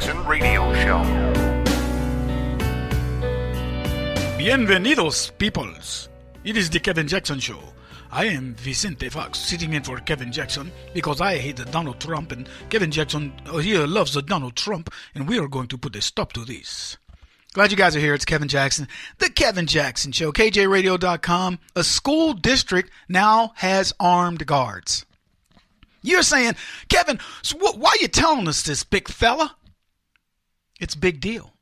Jackson Radio Show. Bienvenidos, peoples. It is the Kevin Jackson Show. I am Vicente Fox, sitting in for Kevin Jackson because I hate Donald Trump, and Kevin Jackson here loves Donald Trump, and we are going to put a stop to this. Glad you guys are here. It's Kevin Jackson, the Kevin Jackson Show, KJRadio.com. A school district now has armed guards. You're saying, Kevin, so why are you telling us this, big fella? It's a big deal.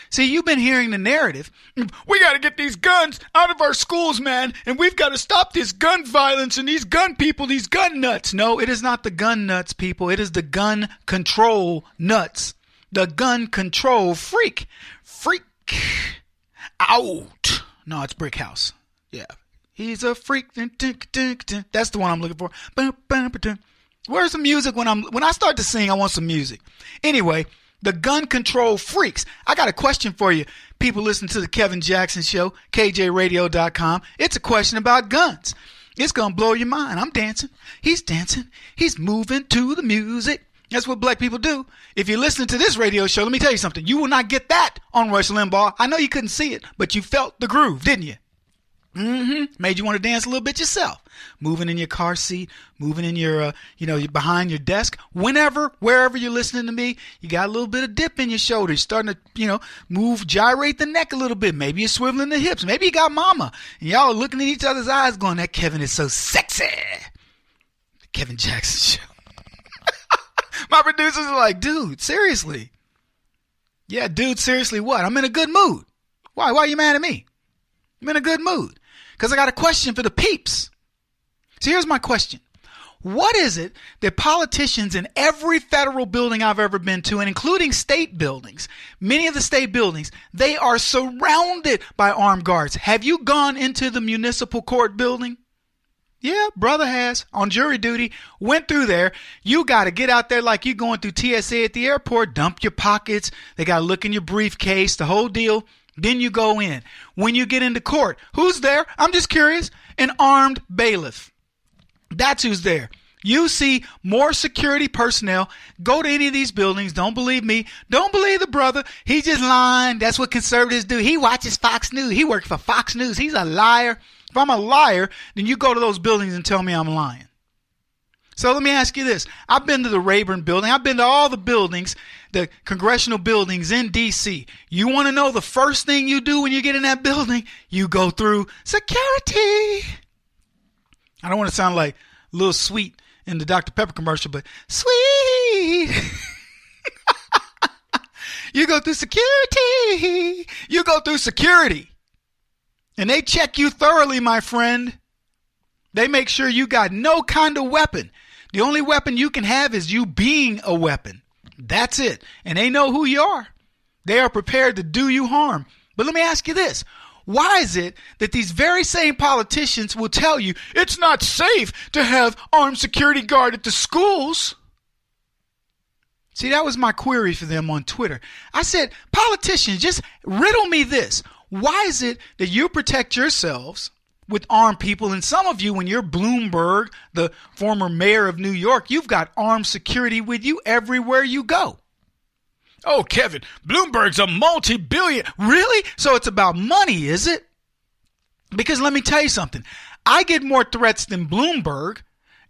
See, you've been hearing the narrative. We got to get these guns out of our schools, man, and we've got to stop this gun violence and these gun people, these gun nuts. No, it is not the gun nuts, people. It is the gun control nuts. The gun control freak. Out. No, it's Brick House. Yeah. He's a freak. That's the one I'm looking for. Where's the music? When I start to sing, I want some music. Anyway, the gun control freaks. I got a question for you. People listen to the Kevin Jackson Show, KJRadio.com. It's a question about guns. It's going to blow your mind. I'm dancing. He's dancing. He's moving to the music. That's what black people do. If you listen to this radio show, let me tell you something. You will not get that on Rush Limbaugh. I know you couldn't see it, but you felt the groove, didn't you? Made you want to dance a little bit yourself. Moving in your car seat, moving in your, you're behind your desk. Whenever, wherever you're listening to me, you got a little bit of dip in your shoulders. Starting to, move, gyrate the neck a little bit. Maybe you're swiveling the hips. Maybe you got mama. And y'all are looking at each other's eyes going, that Kevin is so sexy. The Kevin Jackson Show. My producers are like, dude, seriously. Yeah, dude, seriously what? I'm in a good mood. Why? Why are you mad at me? I'm in a good mood. Because I got a question for the peeps. So here's my question. What is it that politicians in every federal building I've ever been to, and including state buildings, many of the state buildings, they are surrounded by armed guards. Have you gone into the municipal court building? Yeah, brother has, on jury duty, went through there. You got to get out there like you going through TSA at the airport, dump your pockets. They got to look in your briefcase, the whole deal. Then you go in. When you get into court, who's there? I'm just curious. An armed bailiff. That's who's there. You see more security personnel. Go to any of these buildings. Don't believe me. Don't believe the brother. He just lying. That's what conservatives do. He watches Fox News. He works for Fox News. He's a liar. If I'm a liar, then you go to those buildings and tell me I'm lying. So let me ask you this. I've been to the Rayburn building. I've been to all the buildings, the congressional buildings in D.C. You want to know the first thing you do when you get in that building? You go through security. I don't want to sound like Lil Sweet in the Dr. Pepper commercial, but sweet. You go through security. You go through security. And they check you thoroughly, my friend. They make sure you got no kind of weapon. The only weapon you can have is you being a weapon. That's it. And they know who you are. They are prepared to do you harm. But let me ask you this. Why is it that these very same politicians will tell you it's not safe to have armed security guard at the schools? See, that was my query for them on Twitter. I said, politicians, just riddle me this. Why is it that you protect yourselves with armed people, and some of you, when you're Bloomberg, the former mayor of New York, you've got armed security with you everywhere you go? Oh, Kevin, Bloomberg's a multi-billion. Really? So it's about money, is it? Because let me tell you something. I get more threats than Bloomberg,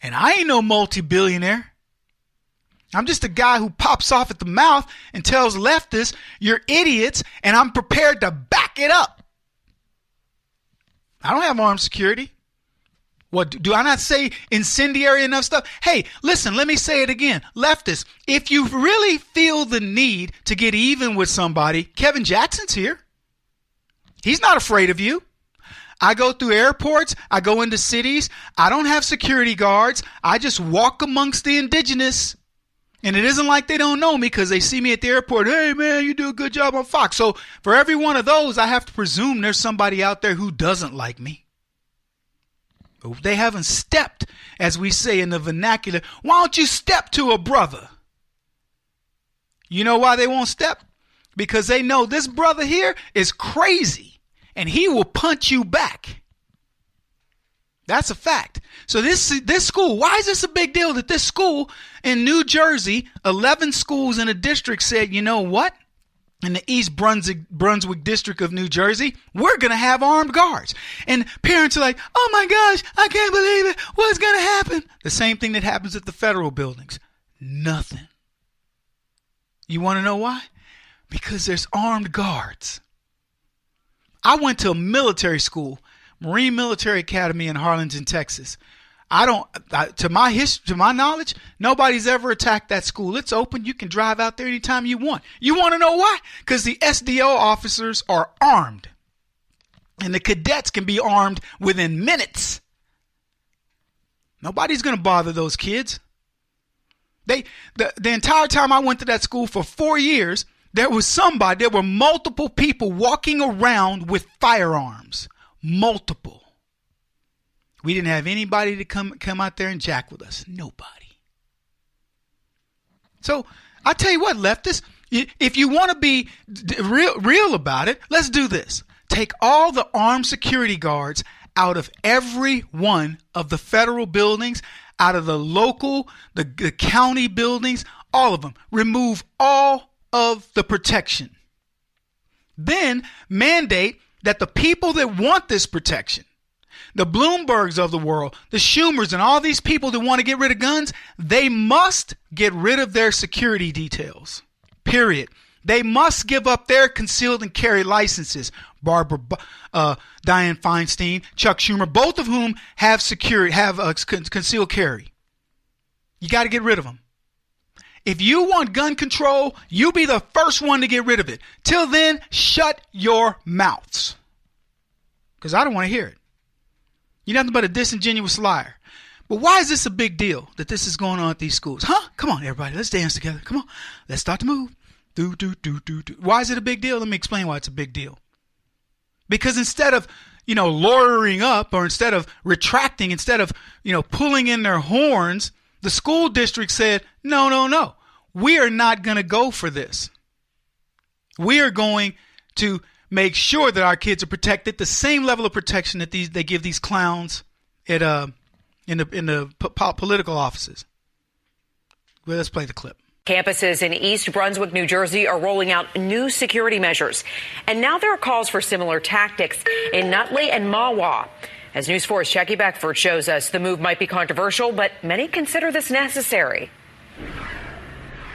and I ain't no multi-billionaire. I'm just a guy who pops off at the mouth and tells leftists, you're idiots, and I'm prepared to back it up. I don't have armed security. What, do I not say incendiary enough stuff? Hey, listen, let me say it again. Leftists, if you really feel the need to get even with somebody, Kevin Jackson's here. He's not afraid of you. I go through airports. I go into cities. I don't have security guards. I just walk amongst the indigenous. And it isn't like they don't know me because they see me at the airport. Hey, man, you do a good job on Fox. So for every one of those, I have to presume there's somebody out there who doesn't like me. They haven't stepped, as we say in the vernacular. Why don't you step to a brother? You know why they won't step? Because they know this brother here is crazy, and he will punch you back. That's a fact. So this school, why is this a big deal that this school in New Jersey, 11 schools in a district said, you know what? In the East Brunswick district of New Jersey, we're going to have armed guards. And parents are like, oh my gosh, I can't believe it. What's going to happen? The same thing that happens at the federal buildings. Nothing. You want to know why? Because there's armed guards. I went to a military school, Marine Military Academy in Harlingen, Texas. To my knowledge, nobody's ever attacked that school. It's open. You can drive out there anytime you want. You want to know why? Because the SDO officers are armed. And the cadets can be armed within minutes. Nobody's going to bother those kids. The entire time I went to that school for 4 years, there were multiple people walking around with firearms. Multiple. We didn't have anybody to come out there and jack with us. Nobody. So I tell you what, leftists, if you want to be real about it, let's do this. Take all the armed security guards out of every one of the federal buildings, out of the local, the county buildings, all of them. Remove all of the protection. Then mandate that the people that want this protection, the Bloombergs of the world, the Schumers, and all these people that want to get rid of guns, they must get rid of their security details. Period. They must give up their concealed and carry licenses. Dianne Feinstein, Chuck Schumer, both of whom have concealed carry. You got to get rid of them. If you want gun control, you be the first one to get rid of it. Till then, shut your mouths. Because I don't want to hear it. You're nothing but a disingenuous liar. But why is this a big deal that this is going on at these schools? Huh? Come on, everybody. Let's dance together. Come on. Let's start to move. Do. Why is it a big deal? Let me explain why it's a big deal. Because instead of, lawyering up, or instead of retracting, instead of, pulling in their horns, the school district said, no. We are not going to go for this. We are going to make sure that our kids are protected, the same level of protection that they give these clowns at in the political offices. Well, let's play the clip. Campuses in East Brunswick, New Jersey are rolling out new security measures. And now there are calls for similar tactics in Nutley and Mahwah. As News 4's Jackie Beckford shows us, the move might be controversial, but many consider this necessary.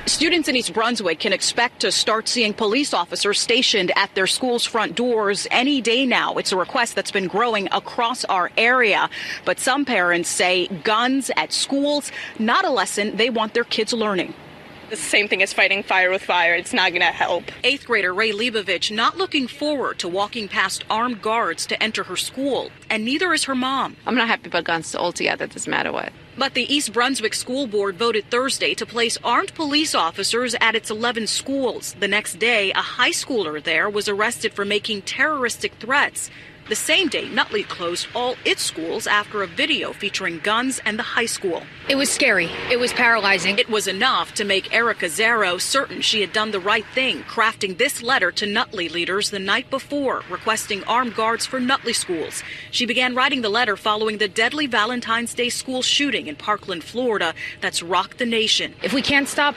Students in East Brunswick can expect to start seeing police officers stationed at their school's front doors any day now. It's a request that's been growing across our area. But some parents say guns at schools, not a lesson they want their kids learning. It's the same thing as fighting fire with fire. It's not going to help. 8th grader Ray Leibovich not looking forward to walking past armed guards to enter her school, and neither is her mom. I'm not happy about guns altogether. It doesn't matter what. But the East Brunswick School Board voted Thursday to place armed police officers at its 11 schools. The next day, a high schooler there was arrested for making terroristic threats. The same day, Nutley closed all its schools after a video featuring guns and the high school. It was scary. It was paralyzing. It was enough to make Erica Zaro certain she had done the right thing, crafting this letter to Nutley leaders the night before, requesting armed guards for Nutley schools. She began writing the letter following the deadly Valentine's Day school shooting in Parkland, Florida, that's rocked the nation. If we can't stop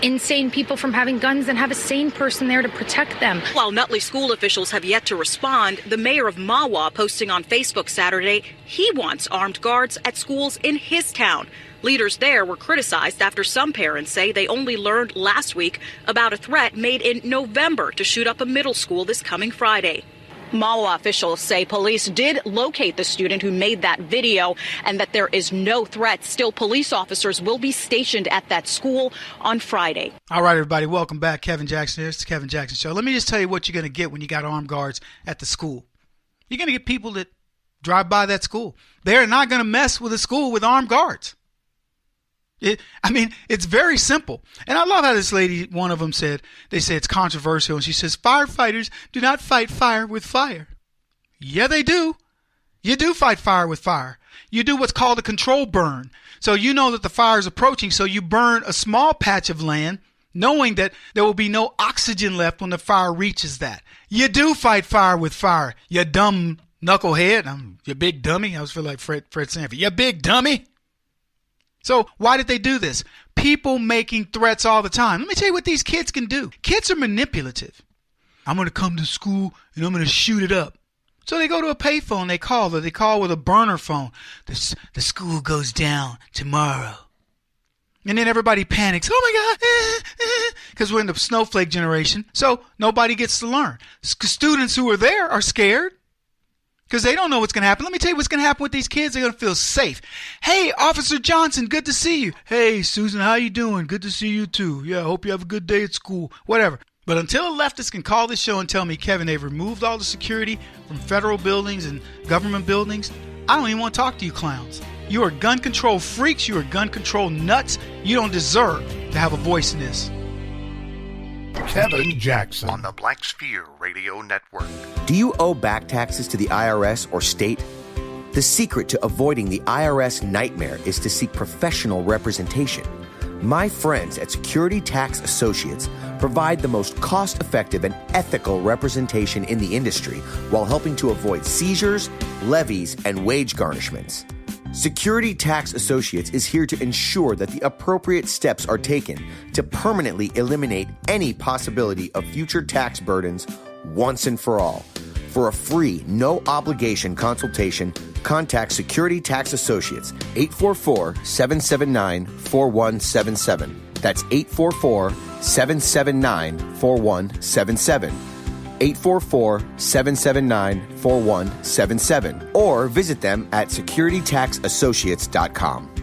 insane people from having guns, then have a sane person there to protect them. While Nutley school officials have yet to respond, the mayor of Mahwah posting on Facebook Saturday he wants armed guards at schools in his town. Leaders there were criticized after some parents say they only learned last week about a threat made in November to shoot up a middle school this coming Friday. Mahwah officials say police did locate the student who made that video and that there is no threat. Still, police officers will be stationed at that school on Friday. All right, everybody, welcome back. Kevin Jackson here. It's the Kevin Jackson Show. Let me just tell you what you're going to get when you got armed guards at the school. You're going to get people that drive by that school. They're not going to mess with a school with armed guards. It's very simple. And I love how this lady, one of them said, they say it's controversial. And she says, firefighters do not fight fire with fire. Yeah, they do. You do fight fire with fire. You do what's called a control burn. So you know that the fire is approaching. So you burn a small patch of land, knowing that there will be no oxygen left when the fire reaches that. You do fight fire with fire, you dumb Knucklehead. You big dummy. I always feel like Fred Sanford. You big dummy. So why did they do this? People making threats all the time. Let me tell you what these kids can do. Kids are manipulative. I'm going to come to school and I'm going to shoot it up. So they go to a payphone. They call with a burner phone. The school goes down tomorrow. And then everybody panics. Oh my God. Because we're in the snowflake generation. So nobody gets to learn. Students who are there are scared. Because they don't know what's going to happen. Let me tell you what's going to happen with these kids. They're going to feel safe. Hey, Officer Johnson, good to see you. Hey, Susan, how you doing? Good to see you too. Yeah, I hope you have a good day at school. Whatever. But until a leftist can call this show and tell me, Kevin, they've removed all the security from federal buildings and government buildings, I don't even want to talk to you clowns. You are gun control freaks. You are gun control nuts. You don't deserve to have a voice in this. Kevin Jackson on the Black Sphere Radio Network. Do you owe back taxes to the IRS or state? The secret to avoiding the IRS nightmare is to seek professional representation. My friends at Security Tax Associates provide the most cost-effective and ethical representation in the industry while helping to avoid seizures, levies, and wage garnishments. Security Tax Associates is here to ensure that the appropriate steps are taken to permanently eliminate any possibility of future tax burdens once and for all. For a free, no-obligation consultation, contact Security Tax Associates, 844-779-4177. That's 844-779-4177. 844-779-4177, or visit them at securitytaxassociates.com.